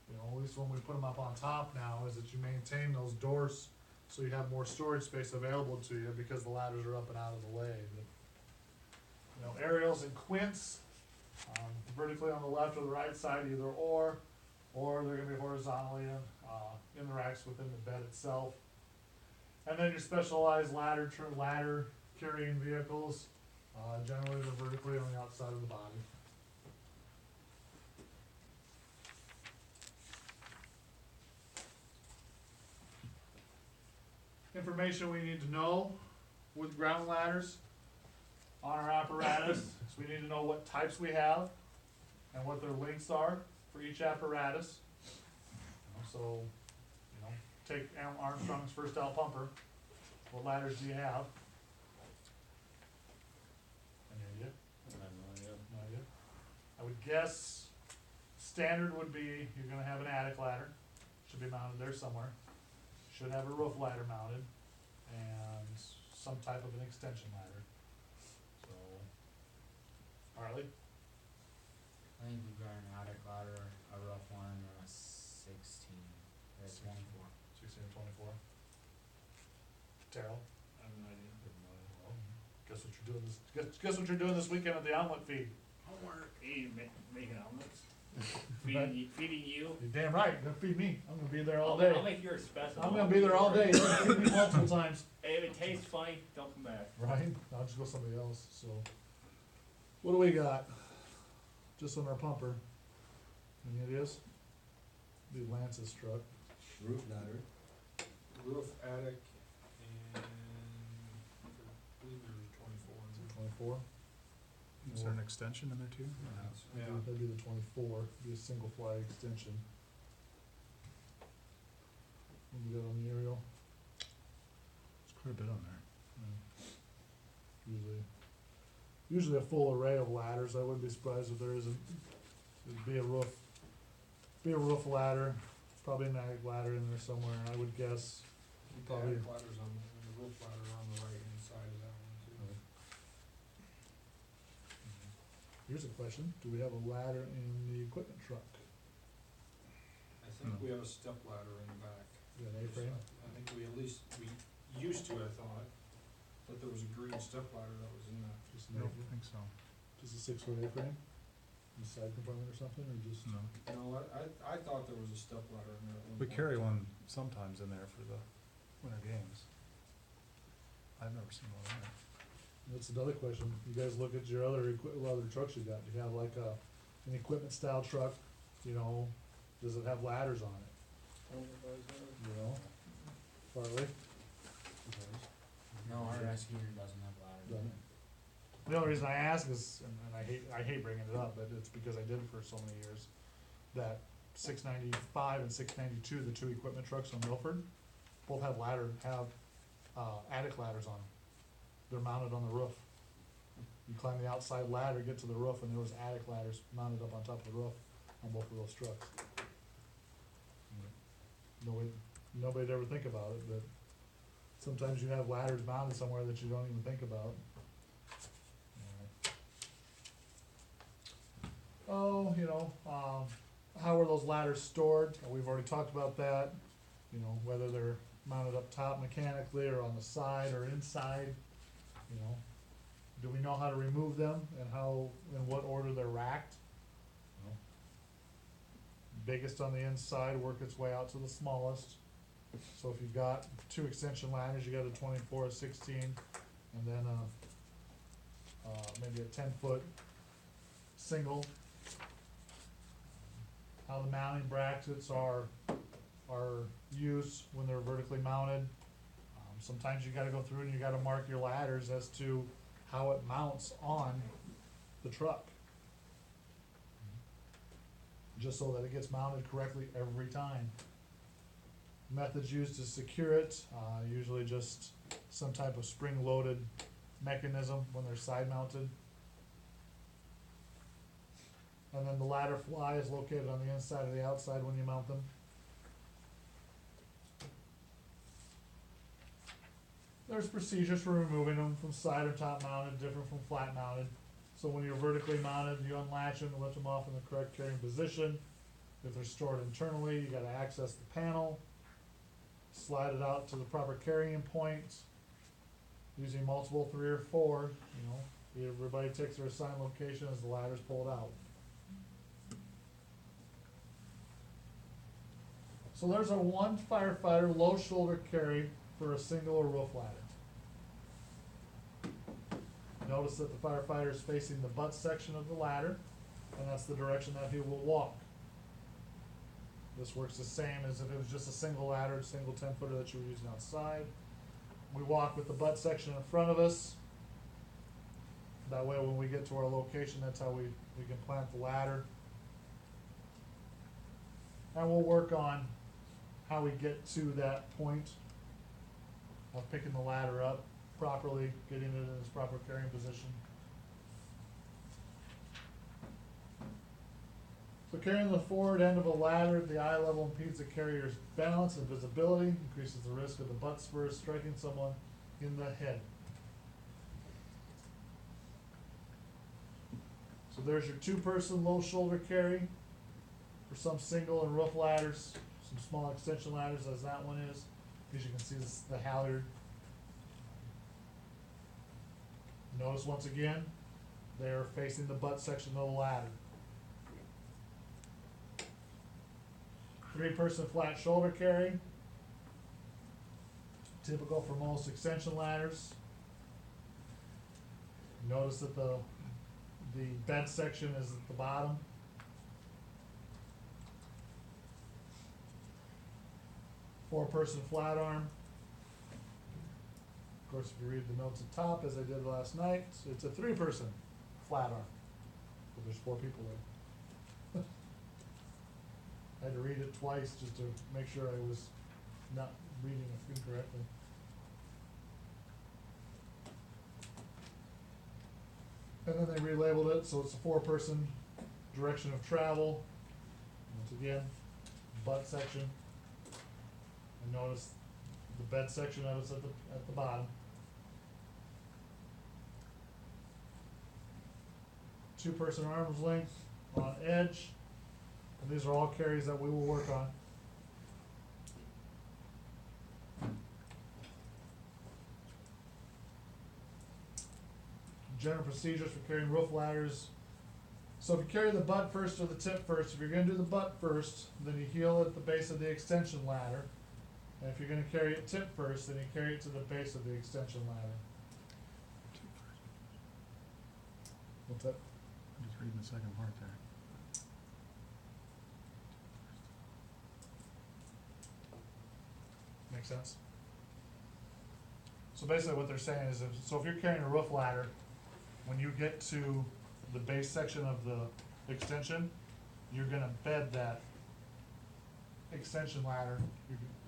You know, at least when we put them up on top now, is that you maintain those doors so you have more storage space available to you because the ladders are up and out of the way. But, you know, aerials and quints, vertically on the left or the right side, either or they're gonna be horizontally in the racks within the bed itself. And then your specialized ladder carrying vehicles, generally they're vertically on the outside of the body. Information we need to know with ground ladders on our apparatus, is we need to know what types we have and what their lengths are for each apparatus. So, you know, take Armstrong's first out pumper, what ladders do you have? Any idea? No idea. I would guess standard would be, you're gonna have an attic ladder, should be mounted there somewhere. Should have a roof ladder mounted, and some type of an extension ladder. So, Harley? I think we've got an attic ladder, a rough one, and a 16, or a 24. 16 or 24. Terrell? I have no idea. Well, guess what you're doing guess what you're doing this weekend at the omelet feed? Homework, hey, making omelets, feeding you. You're damn right, you're gonna feed me, I'm gonna be there all I'll day. make yours special. I'm gonna be there all day, you're gonna feed me multiple times. Hey, if it tastes funny, don't come back. Right, I'll just go somebody else, so. What do we got? Just on our pumper. Any ideas? Be Lance's truck. Roof ladder. Roof, attic, and I believe there's 24 in there. 24? Is there an extension in there too? Yeah. That'd be the 24, be a single fly extension. What do we got on the aerial? There's quite a bit on there. Usually a full array of ladders, I wouldn't be surprised if there isn't. It'd be a roof ladder, probably an attic ladder in there somewhere, I would guess. The Probably. attic ladder's on, the roof ladder on the right hand side of that one too. Here's a question, do we have a ladder in the equipment truck? I think No. we have a step ladder in the back. We got an A-frame? I think we used to, I thought, but there was a green step ladder that was in that. Just I an don't A-frame? think so. Just a 6-foot A-frame? In the side compartment or something, or just? No. No, I thought there was a step ladder in there at one We point. carry one sometimes in there for the winter games. I've never seen one in there. That's another question, you guys look at your other other trucks you got, do you have like an equipment style truck, you know, does it have ladders on it, you know? Farley? No, our rescue doesn't have ladders. Doesn't. The only reason I ask is, and I hate bringing it up, but it's because I did it for so many years, that 695 and 692, the two equipment trucks on Milford, both have attic ladders on them. They're mounted on the roof. You climb the outside ladder, get to the roof, and there was attic ladders mounted up on top of the roof on both of those trucks. Nobody'd ever think about it, but sometimes you have ladders mounted somewhere that you don't even think about. Oh, you know, how are those ladders stored? We've already talked about that. You know, whether they're mounted up top mechanically or on the side or inside, you know. Do we know how to remove them and in what order they're racked? You know. Biggest on the inside, work its way out to the smallest. So if you've got two extension ladders, you got a 24, a 16, and then maybe a 10-foot single. How the mounting brackets are are used when they're vertically mounted. Sometimes you gotta go through and you gotta mark your ladders as to how it mounts on the truck. Just so that it gets mounted correctly every time. Methods used to secure it, usually just some type of spring-loaded mechanism when they're side mounted. And then the ladder fly is located on the inside or the outside when you mount them. There's procedures for removing them from side or top mounted, different from flat mounted. So when you're vertically mounted, you unlatch them and lift them off in the correct carrying position. If they're stored internally, you gotta access the panel, slide it out to the proper carrying point, using multiple 3 or 4, you know, everybody takes their assigned location as the ladder's pulled out. So there's a 1 firefighter low shoulder carry for a single or roof ladder. Notice that the firefighter is facing the butt section of the ladder, and that's the direction that he will walk. This works the same as if it was just a single ladder, single 10-footer that you were using outside. We walk with the butt section in front of us. That way when we get to our location, that's how we can plant the ladder. And we'll work on how we get to that point of picking the ladder up properly, getting it in its proper carrying position. So carrying the forward end of a ladder at the eye level impedes the carrier's balance and visibility, increases the risk of the butt spurs striking someone in the head. So there's your 2-person low shoulder carry for some single and roof ladders, some small extension ladders as that one is. As you can see, this is the halyard. Notice once again, they're facing the butt section of the ladder. 3-person flat shoulder carry, typical for most extension ladders. Notice that the bed section is at the bottom. Four-person flat arm. Of course, if you read the notes at top, as I did last night, it's a 3-person flat arm. So there's 4 people there. I had to read it twice just to make sure I was not reading it incorrectly. And then they relabeled it, so it's a 4-person direction of travel. Once again, butt section. And notice the bed section of it's at the bottom. 2-person arm's length on edge. And these are all carries that we will work on. General procedures for carrying roof ladders. So if you carry the butt first or the tip first, if you're gonna do the butt first, then you heel at the base of the extension ladder. And if you're gonna carry it tip first, then you carry it to the base of the extension ladder. What's that? I'm just reading the second part there. Make sense? So basically what they're saying is, so if you're carrying a roof ladder, when you get to the base section of the extension, you're gonna bed that extension ladder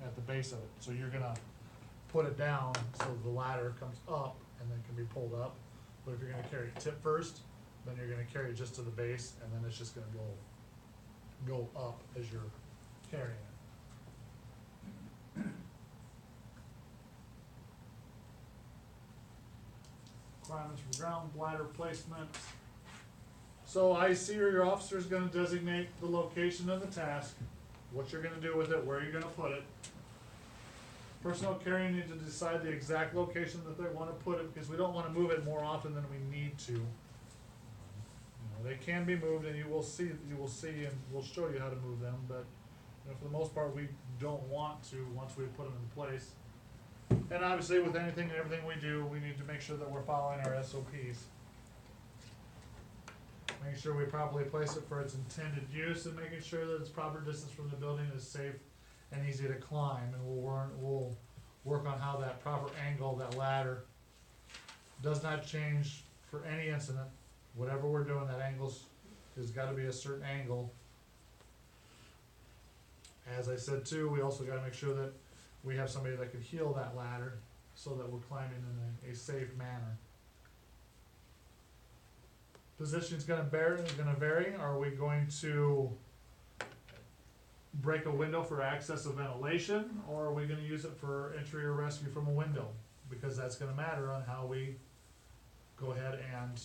at the base of it. So you're gonna put it down so the ladder comes up and then can be pulled up. But if you're gonna carry it tip first, then you're gonna carry it just to the base, and then it's just gonna go up as you're carrying it. Requirements for ground ladder placement. So I see where your officer is gonna designate the location of the task, what you're gonna do with it, where you're gonna put it. Personnel carrying need to decide the exact location that they wanna put it, because we don't wanna move it more often than we need to. They can be moved, and you will see, and we'll show you how to move them, but, for the most part, we don't want to once we put them in place. And obviously, with anything and everything we do, we need to make sure that we're following our SOPs. Making sure we properly place it for its intended use, and making sure that its proper distance from the building is safe and easy to climb, and we'll work on how that proper angle, of that ladder, does not change for any incident. Whatever we're doing, that angle's, has gotta be a certain angle. As I said too, we also gotta make sure that we have somebody that can heel that ladder, so that we're climbing in a safe manner. Position's gonna vary. Are we going to break a window for access or ventilation, or are we gonna use it for entry or rescue from a window? Because that's gonna matter on how we go ahead and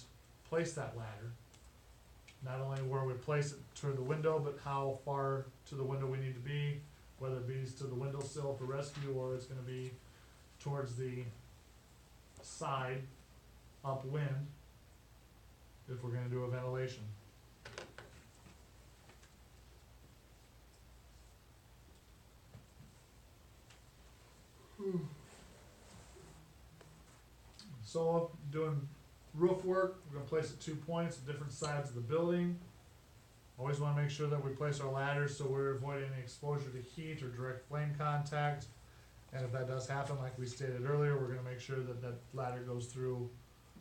place that ladder. Not only where we place it toward the window, but how far to the window we need to be, whether it be to the windowsill for rescue, or it's gonna be towards the side, upwind, if we're gonna do a ventilation. So, doing roof work, we're gonna place at 2 points at different sides of the building. Always wanna make sure that we place our ladders so we're avoiding any exposure to heat or direct flame contact. And if that does happen, like we stated earlier, we're gonna make sure that that ladder goes through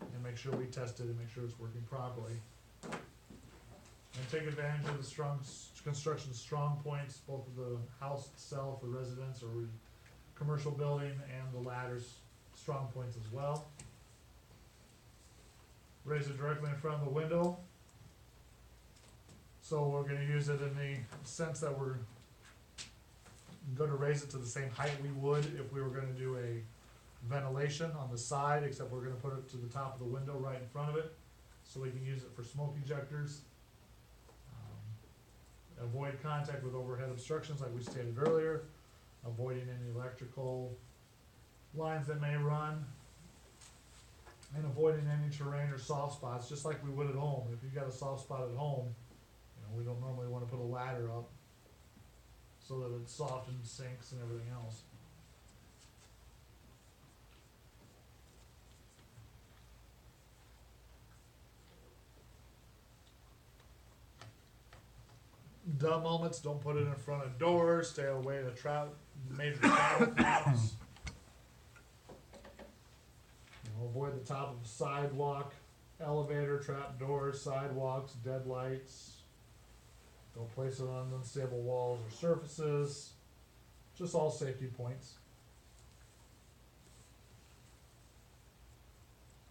and make sure we test it and make sure it's working properly. And take advantage of the construction strong points, both of the house itself, the residence or commercial building, and the ladder's strong points as well. Raise it directly in front of the window. So we're gonna use it in the sense that we're gonna raise it to the same height we would if we were gonna do a ventilation on the side, except we're gonna put it to the top of the window right in front of it, so we can use it for smoke ejectors. Avoid contact with overhead obstructions like we stated earlier, avoiding any electrical lines that may run, and avoiding any terrain or soft spots, just like we would at home. If you got a soft spot at home, we don't normally wanna put a ladder up so that it softens, sinks, and everything else. Dumb moments, don't put it in front of doors, stay away to major traffic mounts. Avoid the top of the sidewalk, elevator, trap doors, sidewalks, dead lights. Don't place it on unstable walls or surfaces. Just all safety points.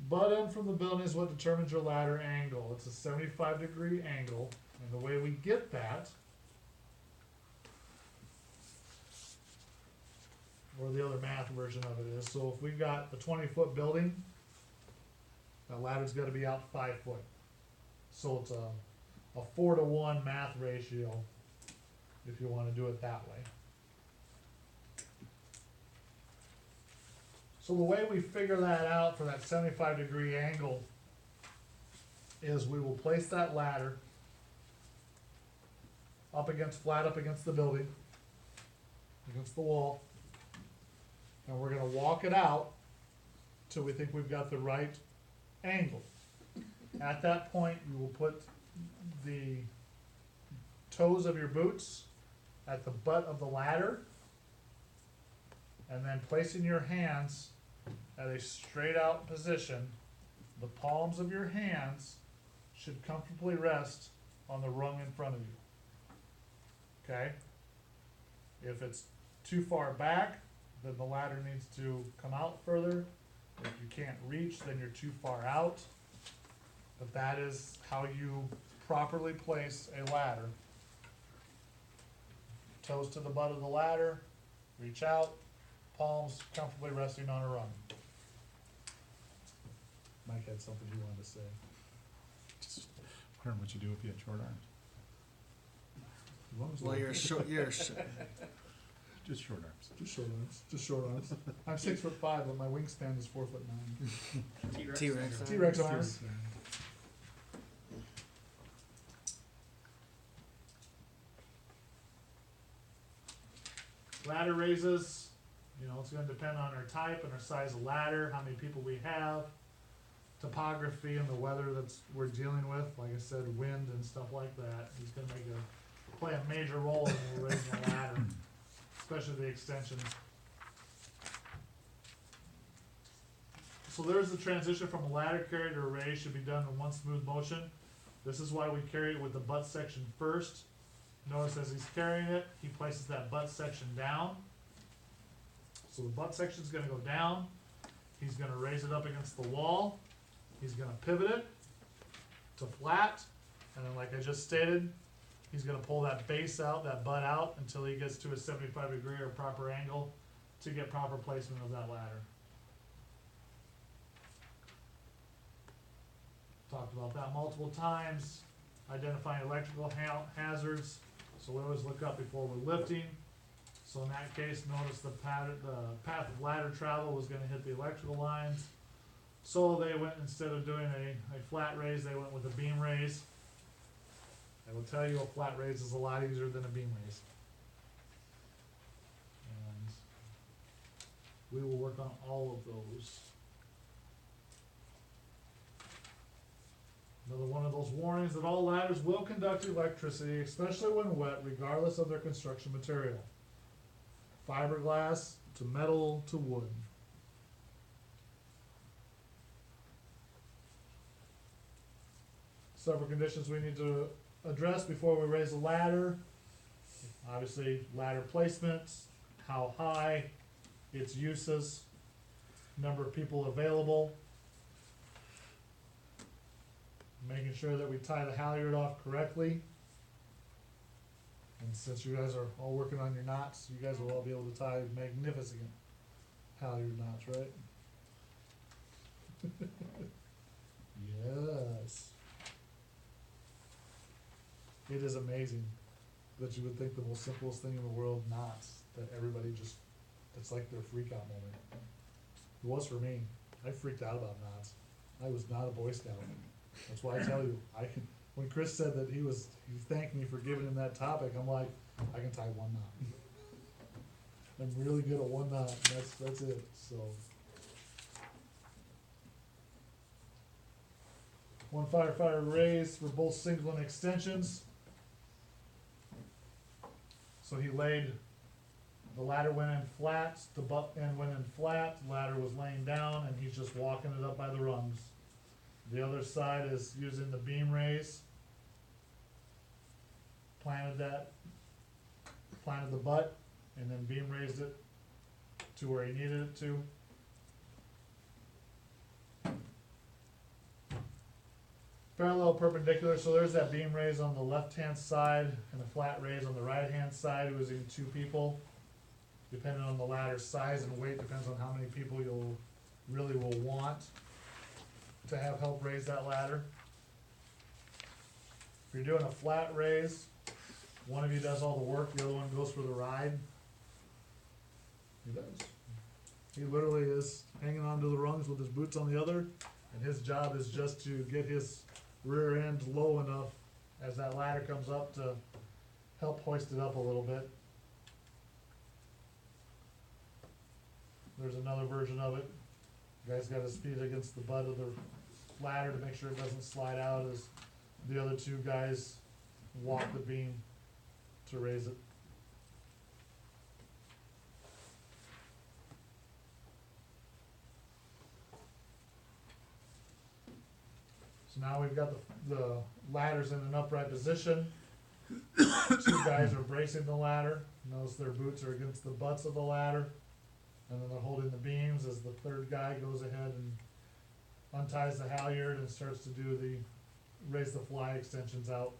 Butt end from the building is what determines your ladder angle. It's a 75-degree angle, and the way we get that, or the other math version of it is, so if we've got a 20-foot building, that ladder's gotta be out 5 foot. So it's a 4-to-1 math ratio, if you wanna do it that way. So the way we figure that out for that 75-degree angle is we will place that ladder flat up against the building, against the wall, and we're gonna walk it out till we think we've got the right angle. At that point, you will put the toes of your boots at the butt of the ladder, and then placing your hands at a straight out position, the palms of your hands should comfortably rest on the rung in front of you. Okay? If it's too far back, then the ladder needs to come out further. If you can't reach, then you're too far out. But that is how you properly place a ladder. Toes to the butt of the ladder, reach out, palms comfortably resting on a rung. Mike had something he wanted to say. Just wondering what you do if you had short arms. Well, Just short arms. Just short arms. Just short arms. I'm 6'5", but my wingspan is 4'9". T-Rex. T-Rex arms. Ladder raises, it's gonna depend on our type and our size of ladder, how many people we have, topography and the weather we're dealing with, like I said, wind and stuff like that. He's gonna play a major role in raising a ladder. especially the extensions. So there's the transition from a ladder carry to a raise should be done in one smooth motion. This is why we carry it with the butt section first. Notice as he's carrying it, he places that butt section down. So the butt section's gonna go down. He's gonna raise it up against the wall. He's gonna pivot it to flat. And then like I just stated, he's gonna pull that base out, that butt out, until he gets to a 75-degree or proper angle to get proper placement of that ladder. Talked about that multiple times. Identifying electrical hazards, so we always look up before we're lifting. So in that case, notice the path of ladder travel was gonna hit the electrical lines. So they went, instead of doing a flat raise, they went with a beam raise. I will tell you, a flat raise is a lot easier than a beam raise. And we will work on all of those. Another one of those warnings that all ladders will conduct electricity, especially when wet, regardless of their construction material. Fiberglass to metal to wood. Several conditions we need to address before we raise a ladder. Obviously, ladder placements, how high, its uses, number of people available. Making sure that we tie the halyard off correctly. And since you guys are all working on your knots, you guys will all be able to tie magnificent halyard knots, right? Yes. It is amazing that you would think the most simplest thing in the world, knots, that everybody just, it's like their freak out moment. It was for me. I freaked out about knots. I was not a Boy Scout. That's why I tell you, when Chris said that he thanked me for giving him that topic, I'm like, I can tie one knot. I'm really good at one knot, and that's it, so. One firefighter raise for both single and extensions. So he laid, the ladder went in flat, the butt end went in flat, the ladder was laying down, and he's just walking it up by the rungs. The other side is using the beam raise. Planted the butt, and then beam raised it to where he needed it to. Parallel perpendicular, so there's that beam raise on the left-hand side and a flat raise on the right-hand side, using two people. Depending on the ladder's size and weight, depends on how many people you'll really will want to have help raise that ladder. If you're doing a flat raise, one of you does all the work, the other one goes for the ride. He does. He literally is hanging onto the rungs with his boots on the other, and his job is just to get his rear end low enough as that ladder comes up to help hoist it up a little bit. There's another version of it. Guy's got his feet against the butt of the ladder to make sure it doesn't slide out as the other two guys walk the beam to raise it. So now we've got the ladders in an upright position. Two guys are bracing the ladder. Notice their boots are against the butts of the ladder. And then they're holding the beams as the third guy goes ahead and unties the halyard and starts to do the raise the fly extensions out.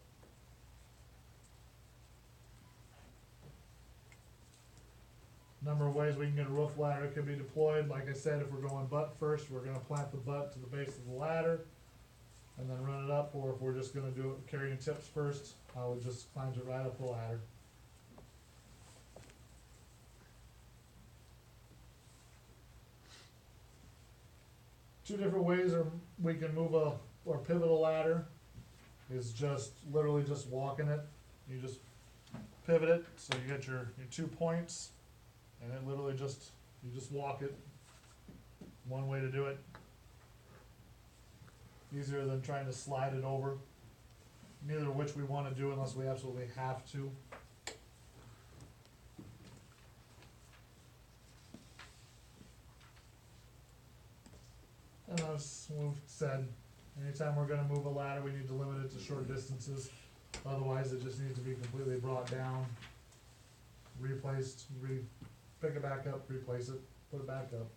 Number of ways we can get a roof ladder can be deployed. Like I said, if we're going butt first, we're gonna plant the butt to the base of the ladder and then run it up, or if we're just gonna do it carrying tips first, I would just climb it right up the ladder. Two different ways we can move or pivot a ladder is just literally just walking it. You just pivot it, so you get your 2 points, and it literally you just walk it. One way to do it. Easier than trying to slide it over. Neither of which we want to do unless we absolutely have to. as we've said, anytime we're gonna move a ladder, we need to limit it to short distances. Otherwise, it just needs to be completely brought down, replaced, pick it back up, replace it, put it back up.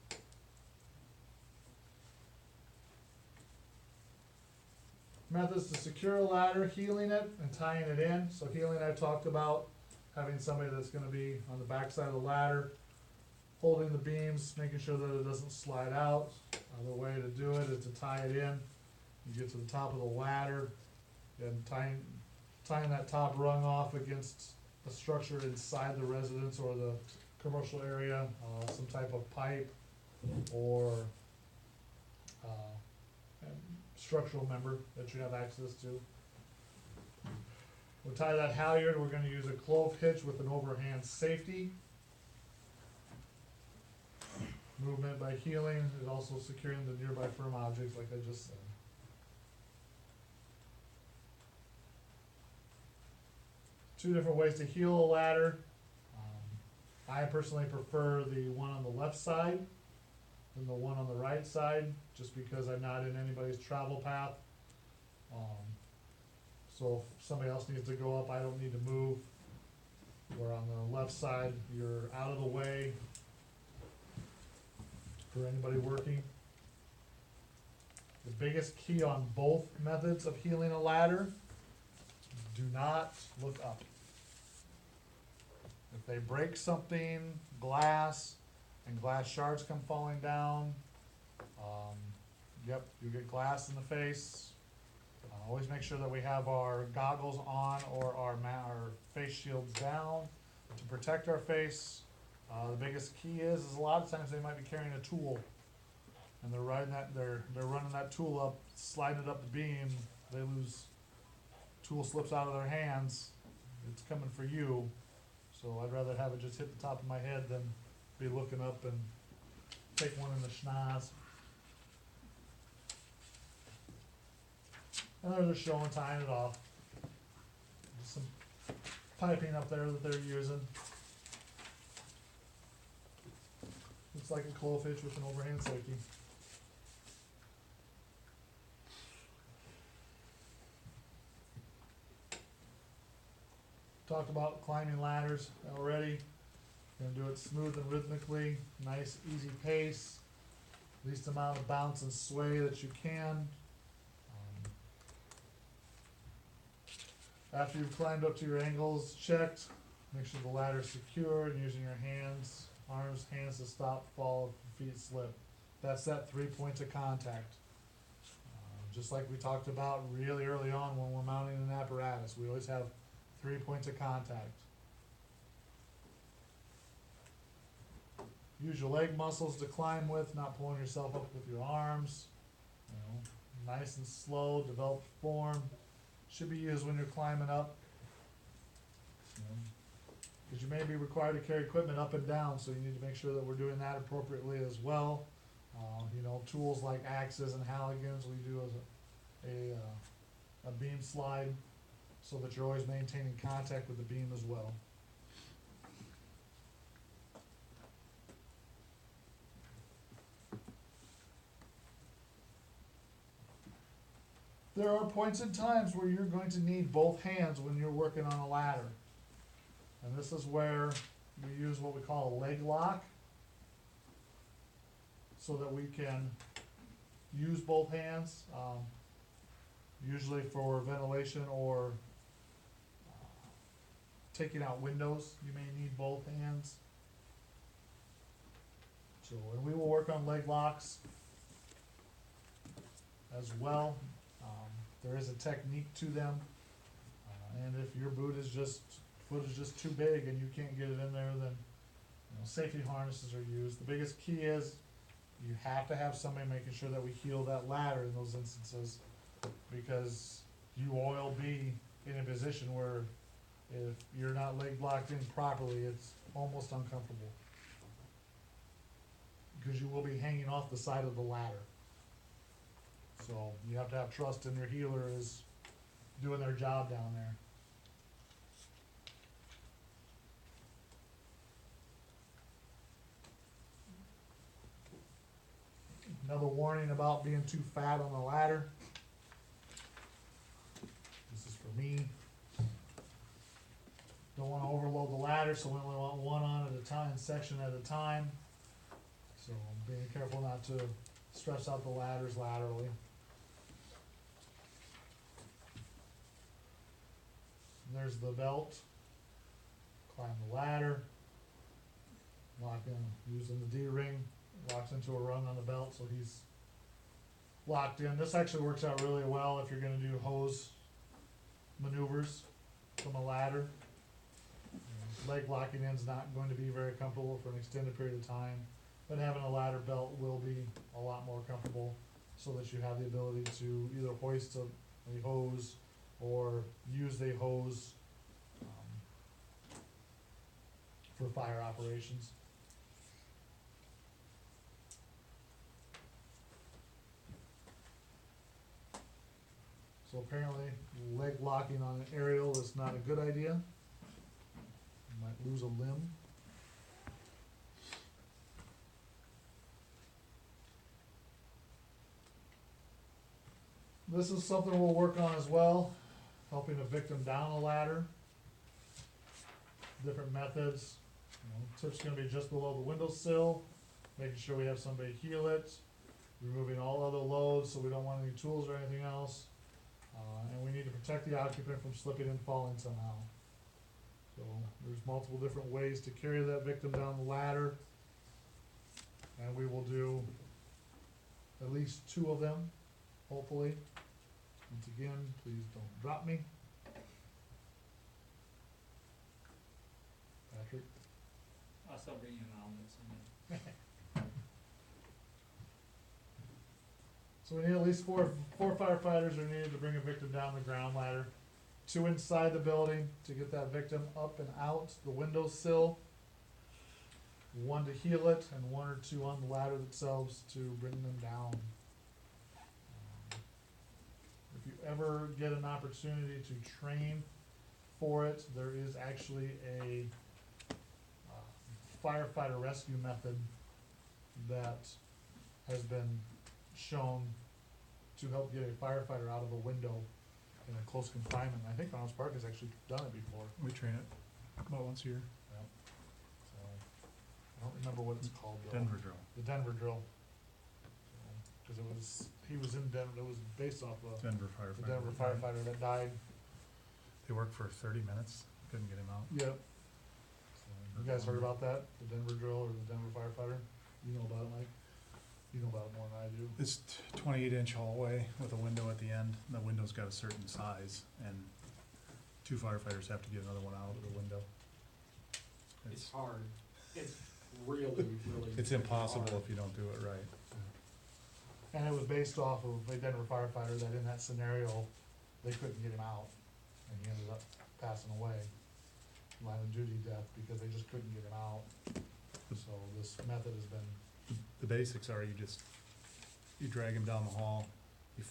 Methods to secure a ladder: heeling it and tying it in. So heeling, I talked about having somebody that's gonna be on the backside of the ladder, holding the beams, making sure that it doesn't slide out. The way to do it is to tie it in. You get to the top of the ladder and tying that top rung off against a structure inside the residence or the commercial area, some type of pipe or structural member that you have access to. We'll tie that halyard. We're gonna use a clove hitch with an overhand safety. Movement by heeling is also securing the nearby firm objects, like I just said. Two different ways to heel a ladder. I personally prefer the one on the left side than the one on the right side, just because I'm not in anybody's travel path. So if somebody else needs to go up, I don't need to move. Where on the left side, you're out of the way for anybody working. The biggest key on both methods of heeling a ladder: do not look up. If they break something, glass, and glass shards come falling down, yep, you get glass in the face. Always make sure that we have our goggles on or our face shields down to protect our face. The biggest key is a lot of times they might be carrying a tool, and they're running that tool up, sliding it up the beam. They lose, tool slips out of their hands. It's coming for you. So I'd rather have it just hit the top of my head than be looking up and take one in the schnoz. And they're just showing tying it off. Just some piping up there that they're using. Looks like a clove hitch with an overhand safety. Talked about climbing ladders already. Gonna do it smooth and rhythmically, nice easy pace, least amount of bounce and sway that you can. After you've climbed up to your angles checked, make sure the ladder's secure and using your hands, arms, hands to stop, fall, feet slip. That's that 3 points of contact. Just like we talked about really early on when we're mounting an apparatus, we always have 3 points of contact. Use your leg muscles to climb with, not pulling yourself up with your arms. You know, nice and slow, develop form. Should be used when you're climbing up. Because you may be required to carry equipment up and down, so you need to make sure that we're doing that appropriately as well. You know, tools like axes and haligans, we do as a beam slide, so that you're always maintaining contact with the beam as well. There are points and times where you're going to need both hands when you're working on a ladder. And this is where we use what we call a leg lock, so that we can use both hands, usually for ventilation or taking out windows. You may need both hands. So, and we will work on leg locks as well. There is a technique to them, and if your foot is just too big and you can't get it in there, then safety harnesses are used. The biggest key is you have to have somebody making sure that we heel that ladder in those instances, because you will be in a position where if you're not leg locked in properly, it's almost uncomfortable, because you will be hanging off the side of the ladder. So you have to have trust in your healer is doing their job down there. Another warning about being too fat on the ladder. This is for me. Don't wanna overload the ladder, so we only want one on at a time, section at a time. So being careful not to stretch out the ladders laterally. And there's the belt. Climb the ladder. Lock in, using the D-ring, locks into a rung on the belt, so he's locked in. This actually works out really well if you're gonna do hose maneuvers from a ladder. Leg locking in's not going to be very comfortable for an extended period of time, but having a ladder belt will be a lot more comfortable, so that you have the ability to either hoist a hose or use a hose for fire operations. So apparently, leg locking on an aerial is not a good idea. You might lose a limb. This is something we'll work on as well, helping a victim down a ladder. Different methods. Tip's gonna be just below the windowsill, making sure we have somebody heel it, removing all other loads, so we don't want any tools or anything else. And we need to protect the occupant from slipping and falling somehow. So there's multiple different ways to carry that victim down the ladder. And we will do at least 2 of them, hopefully. Once again, please don't drop me. Patrick? I'll still bring you an omelet someday. So we need at least four firefighters are needed to bring a victim down the ground ladder. 2 inside the building to get that victim up and out the windowsill. 1 to heel it, and 1 or 2 on the ladder themselves to bring them down. If you ever get an opportunity to train for it, there is actually a firefighter rescue method that has been shown to help get a firefighter out of a window in a close confinement. I think Reynolds Park has actually done it before. We train it about once a year. So, I don't remember what it's called though. Denver drill. The Denver drill. Cause he was in Denver, it was based off of Denver the firefighter. Denver firefighter that died. They worked for 30 minutes, couldn't get him out. Yep. You guys heard about that? The Denver drill or the Denver firefighter? You know about it, Mike? You know about it more than I do. It's 28-inch hallway with a window at the end. The window's got a certain size, and 2 firefighters have to get another one out of the window. It's hard. It's really, really. It's impossible hard. if you don't do it right. And it was based off of a Denver firefighter that in that scenario, they couldn't get him out. And he ended up passing away, line of duty death, because they just couldn't get him out. So this method has been, The basics are you drag him down the hall, you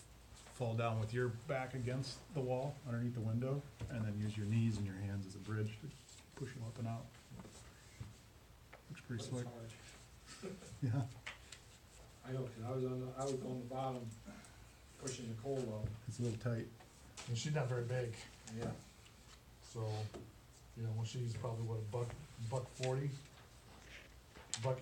fall down with your back against the wall underneath the window, and then use your knees and your hands as a bridge to push him up and out. Looks But pretty it's slick. hard. Yeah, I know, 'cause I was on the bottom, pushing the coal up. it's a little tight. and she's not very big, Yeah. so, you know, when she's probably what, a buck 40? Buck